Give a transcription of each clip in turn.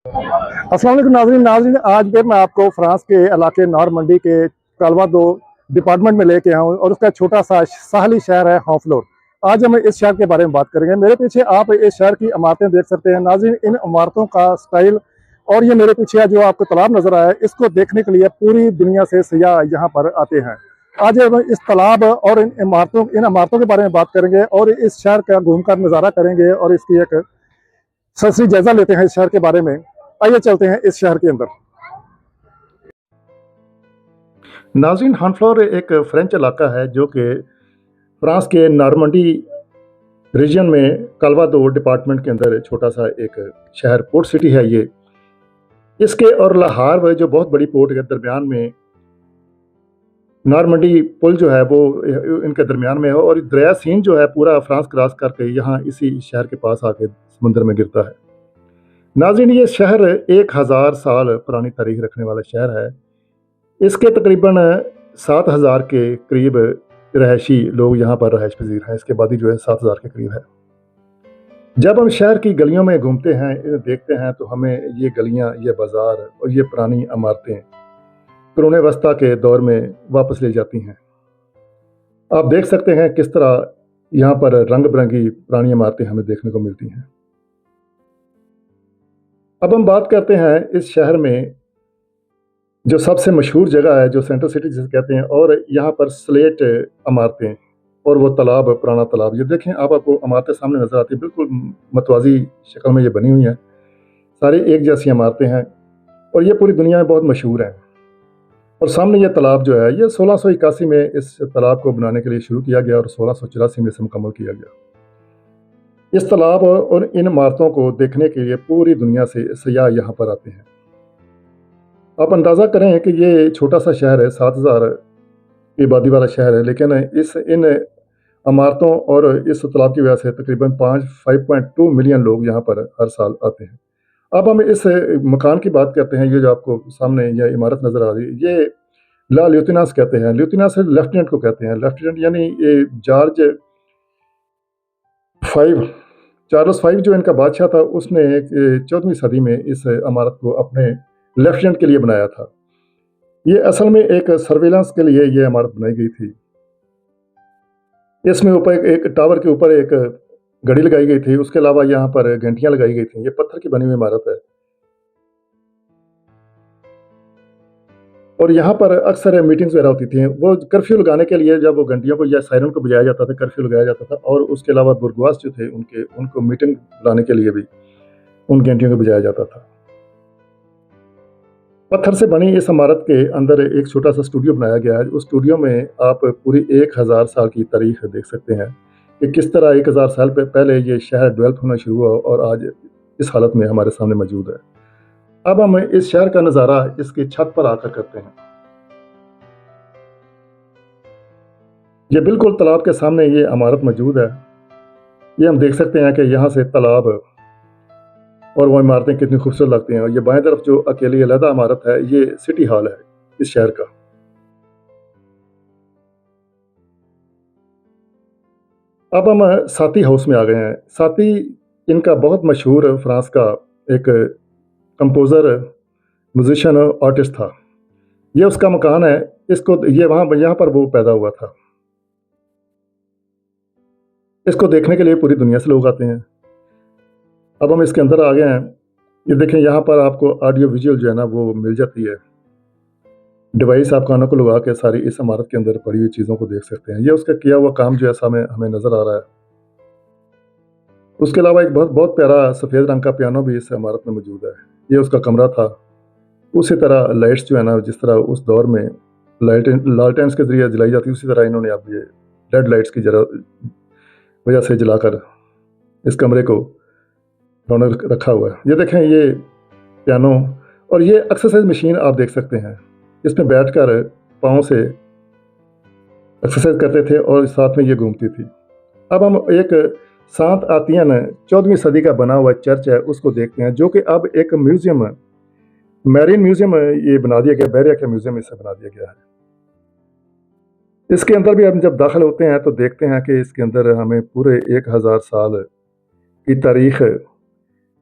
अस्सलाम वालेकुम नाज़रीन नाज़रीन आज फिर मैं आपको फ्रांस के इलाके नॉर्मंडी के कालवा दो डिपार्टमेंट में लेके आया हूँ और उसका छोटा सा साहली शहर है हॉफ्लोर। आज हम इस शहर के बारे में बात करेंगे। मेरे पीछे आप इस शहर की इमारतें देख सकते हैं नाज़रीन। इन इमारतों का स्टाइल और ये मेरे पीछे जो आपको तालाब नजर आया है, इसको देखने के लिए पूरी दुनिया से सयाह यहाँ पर आते हैं। आज हम इस तालाब और इन इमारतों के बारे में बात करेंगे और इस शहर का घूमकर नज़ारा करेंगे और इसकी एक सरसरी जायजा लेते हैं इस शहर के बारे में। आइए चलते हैं इस शहर के अंदर। नाज़रीन हॉफ्लोर एक फ्रेंच इलाका है जो कि फ्रांस के नॉर्मंडी रीजन में कालवा दो डिपार्टमेंट के अंदर छोटा सा एक शहर पोर्ट सिटी है ये। इसके और लाहौर जो बहुत बड़ी पोर्ट के दरमियान में नॉर्मंडी पुल जो है वो इनके दरमियान में है और दरिया सीन जो है पूरा फ्रांस क्रॉस करके यहाँ इसी शहर के पास आके समुद्र में गिरता है। नाज़रीन ये शहर 1000 साल पुरानी तारीख रखने वाला शहर है। इसके तकरीबन 7000 के करीब रहायशी लोग यहाँ पर रहायश पजीर हैं। इसके आबादी जो है 7000 के करीब है। जब हम शहर की गलियों में घूमते हैं देखते हैं तो हमें ये गलियाँ, ये बाज़ार और ये पुरानी इमारतें कुरून वस्ता के दौर में वापस ले जाती हैं। आप देख सकते हैं किस तरह यहाँ पर रंग बिरंगी पुरानी इमारतें हमें देखने को मिलती हैं। अब हम बात करते हैं इस शहर में जो सबसे मशहूर जगह है, जो सेंट्रल सिटी जिसे कहते हैं, और यहाँ पर स्लेट इमारतें और वो तालाब, पुराना तालाब। ये देखें आपको इमारतें सामने नज़र आती हैं, बिल्कुल मतवाज़ी शक्ल में ये बनी हुई हैं। सारी एक जैसी इमारतें हैं और ये पूरी दुनिया में बहुत मशहूर हैं। और सामने ये तालाब जो है, ये 1681 में इस तालाब को बनाने के लिए शुरू किया गया और 1684 में इसे मुकम्मल किया गया। इस तालाब और इन इमारतों को देखने के लिए पूरी दुनिया से सयाह यहाँ पर आते हैं। आप अंदाज़ा करें कि ये छोटा सा शहर है, 7000 की आबादी वाला शहर है, लेकिन इन इमारतों और इस तालाब की वजह से तकरीबन 5.2 मिलियन लोग यहाँ पर हर साल आते हैं। अब हम इस मकान की बात करते हैं। ये जो आपको सामने यह इमारत नज़र आ रही है, ये ला ल्यूतिनास कहते हैं। ल्यूतिनास लेफ्टिनेंट को कहते हैं। लेफ्टिनेंट यानी ये फाइव चार्ल्स फाइव जो इनका बादशाह था, उसने 14वीं सदी में इस इमारत को अपने लेफ्टिनेंट के लिए बनाया था। ये असल में एक सर्विलांस के लिए ये इमारत बनाई गई थी। इसमें ऊपर एक टावर के ऊपर एक घड़ी लगाई गई थी। उसके अलावा यहाँ पर घंटियां लगाई गई थी। ये पत्थर की बनी हुई इमारत है और यहाँ पर अक्सर मीटिंग्स वगैरह होती थी। वो कर्फ्यू लगाने के लिए जब वो घंटियों को या सायरन को बजाया जाता था, कर्फ्यू लगाया जाता था। और उसके अलावा बुर्गवास जो थे उनको मीटिंग बुलाने के लिए भी उन घंटियों को बजाया जाता था। पत्थर से बनी इस इमारत के अंदर एक छोटा सा स्टूडियो बनाया गया है। उस स्टूडियो में आप पूरी 1000 साल की तारीख देख सकते हैं कि किस तरह 1000 साल पहले ये शहर डेवलप होना शुरू हुआ और आज इस हालत में हमारे सामने मौजूद है। अब हम इस शहर का नज़ारा इसकी छत पर आकर करते हैं। ये बिल्कुल तालाब के सामने ये इमारत मौजूद है। ये हम देख सकते हैं कि यहाँ से तालाब और वो इमारतें कितनी खूबसूरत लगती हैं। और ये बाएं तरफ जो अकेली अलग इमारत है, ये सिटी हॉल है इस शहर का। अब हम साती हाउस में आ गए हैं। साती इनका बहुत मशहूर फ्रांस का एक कंपोज़र, म्यूजिशियन और आर्टिस्ट था। ये उसका मकान है। इसको ये यहाँ पर वो पैदा हुआ था। इसको देखने के लिए पूरी दुनिया से लोग आते हैं। अब हम इसके अंदर आ गए हैं। ये देखें, यहाँ पर आपको ऑडियो विजुअल जो है ना वो मिल जाती है। डिवाइस आप कानों को लगा के सारी इस इमारत के अंदर पड़ी हुई चीज़ों को देख सकते हैं। ये उसका किया हुआ काम जो ऐसा हमें नज़र आ रहा है। उसके अलावा एक बहुत बहुत प्यारा सफ़ेद रंग का पियानो भी इस इमारत में मौजूद है। ये उसका कमरा था। उसी तरह लाइट्स जो है ना, जिस तरह उस दौर में लालटेन्स के ज़रिए जलाई जाती, उसी तरह इन्होंने अब ये लेड लाइट्स की वजह से जलाकर इस कमरे को रौनक रखा हुआ है। ये देखें, ये पियानो और ये एक्सरसाइज मशीन आप देख सकते हैं। इसमें बैठकर पाँव से एक्सरसाइज करते थे और साथ में ये घूमती थी। अब हम एक सांत आतियन 14वीं सदी का बना हुआ चर्च है, उसको देखते हैं, जो कि अब एक म्यूज़ियम, मैरीन म्यूज़ियम ये बना दिया गया। बैरिया का म्यूज़ियम इसे बना दिया गया है। इसके अंदर भी हम जब दाखिल होते हैं तो देखते हैं कि इसके अंदर हमें पूरे 1000 साल की तारीख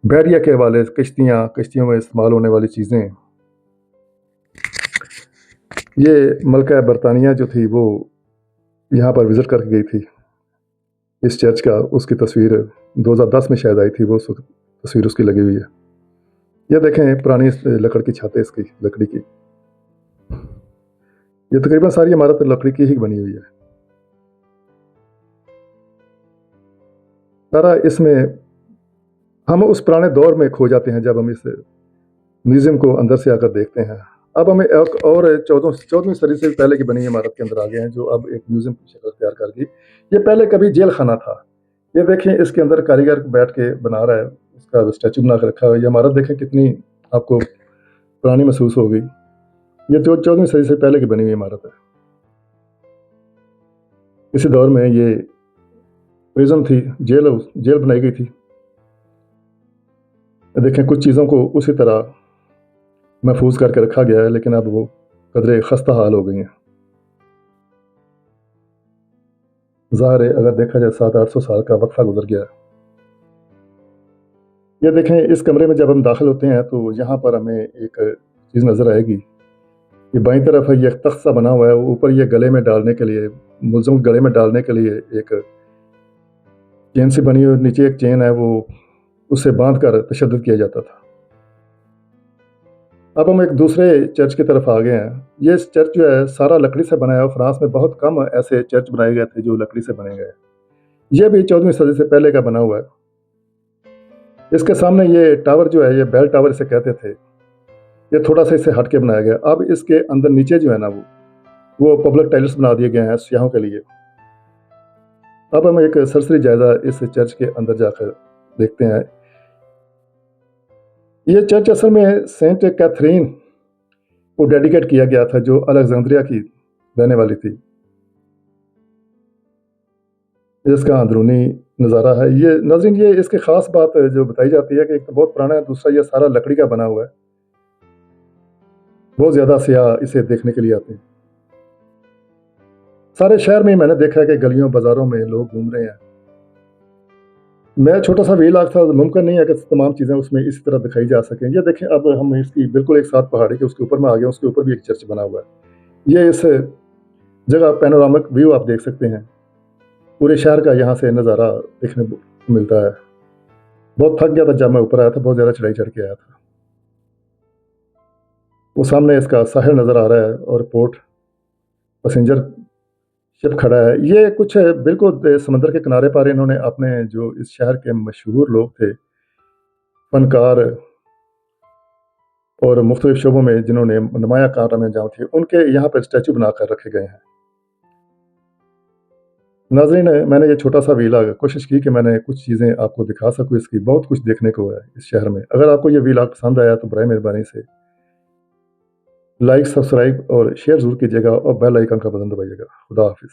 बहरिया के हवाले से कश्तियों में इस्तेमाल होने वाली चीज़ें, ये मलका बरतानिया जो थी वो यहाँ पर विज़िट करके गई थी इस चर्च का। उसकी तस्वीर 2010 में शायद आई थी, वो तस्वीर उसकी लगी हुई है। ये देखें पुरानी लकड़ की छत है इसकी, लकड़ी की। ये तकरीबन सारी इमारत लकड़ी की ही बनी हुई है। सारा इसमें हम उस पुराने दौर में खो जाते हैं जब हम इस म्यूज़ियम को अंदर से आकर देखते हैं। अब हमें एक और 14वीं सदी से पहले की बनी इमारत के अंदर आ गए हैं, जो अब एक म्यूज़ियम की शक्ल अख्तियार कर गई। ये पहले कभी जेल खाना था। ये देखें, इसके अंदर कारीगर बैठ के बना रहा है, उसका स्टैचू बना के रखा हुआ है। ये इमारत देखें कितनी आपको पुरानी महसूस होगी। ये 14वीं सदी से पहले की बनी हुई इमारत है। इसी दौर में ये प्रिजन थी, जेल बनाई गई थी। देखें, कुछ चीज़ों को उसी तरह महफूज करके रखा गया है, लेकिन अब वो कदरे खस्ता हाल हो गई हैं। ज़ाहिर है, अगर देखा जाए 700-800 साल का वक्फा गुजर गया है। ये देखें, इस कमरे में जब हम दाखिल होते हैं तो यहाँ पर हमें एक चीज़ नज़र आएगी। ये बाईं तरफ है, ये एक तख्त सा बना हुआ है। ऊपर ये गले में डालने के लिए, मुलज़म को गले में डालने के लिए एक चेन सी बनी हुई, नीचे एक चेन है, वो उससे बांध कर तशद्दुद किया जाता था। अब हम एक दूसरे चर्च की तरफ आ गए हैं। ये चर्च जो है सारा लकड़ी से बना है, और फ्रांस में बहुत कम ऐसे चर्च बनाए गए थे जो लकड़ी से बने गए। ये भी 14वीं सदी से पहले का बना हुआ है। इसके सामने ये टावर जो है, ये बेल टावर इसे कहते थे, ये थोड़ा सा इससे हट के बनाया गया। अब इसके अंदर नीचे जो है ना, वो पब्लिक टॉयलेट्स बना दिए गए हैं सियाहों के लिए। अब हम एक सरसरी जायजा इस चर्च के अंदर जाकर देखते हैं। ये चर्च असल में सेंट कैथरीन को डेडिकेट किया गया था, जो अलेक्जेंड्रिया की रहने वाली थी। इसका अंदरूनी नज़ारा है। ये नाज़रीन, ये इसकी ख़ास बात जो बताई जाती है कि एक तो बहुत पुराना है, दूसरा ये सारा लकड़ी का बना हुआ है। बहुत ज़्यादा सियाह इसे देखने के लिए आते हैं। सारे शहर में मैंने देखा है कि गलियों बाज़ारों में लोग घूम रहे हैं। मैं छोटा सा व्लॉग था, मुमकिन नहीं है कि तमाम चीज़ें उसमें इसी तरह दिखाई जा सकें। ये देखें, अब हम इसकी बिल्कुल एक साथ पहाड़ी के उसके ऊपर में आ गए। उसके ऊपर भी एक चर्च बना हुआ है। ये इस जगह पैनोरामिक व्यू आप देख सकते हैं। पूरे शहर का यहाँ से नज़ारा देखने को मिलता है। बहुत थक गया था जब मैं ऊपर आया था, बहुत ज़्यादा चढ़ाई चढ़ के आया था। वो सामने इसका साहिल नज़र आ रहा है और पोर्ट पैसेंजर शिप खड़ा है। ये कुछ बिल्कुल समंदर के किनारे पर इन्होंने अपने जो इस शहर के मशहूर लोग थे, फनकार और मुख्तलिफ शोबों में जिन्होंने नुमायाँ कारनामे अंजाम थे, उनके यहाँ पर स्टैचू बनाकर रखे गए हैं। नाज़रीन, मैंने ये छोटा सा व्लॉग कोशिश की कि मैंने कुछ चीज़ें आपको दिखा सकूँ इसकी। बहुत कुछ देखने को है इस शहर में। अगर आपको ये व्लॉग पसंद आया तो बराए मेहरबानी से लाइक, सब्सक्राइब और शेयर ज़रूर कीजिएगा, और बेल आइकन का बटन दबाइएगा। खुदा हाफिज़।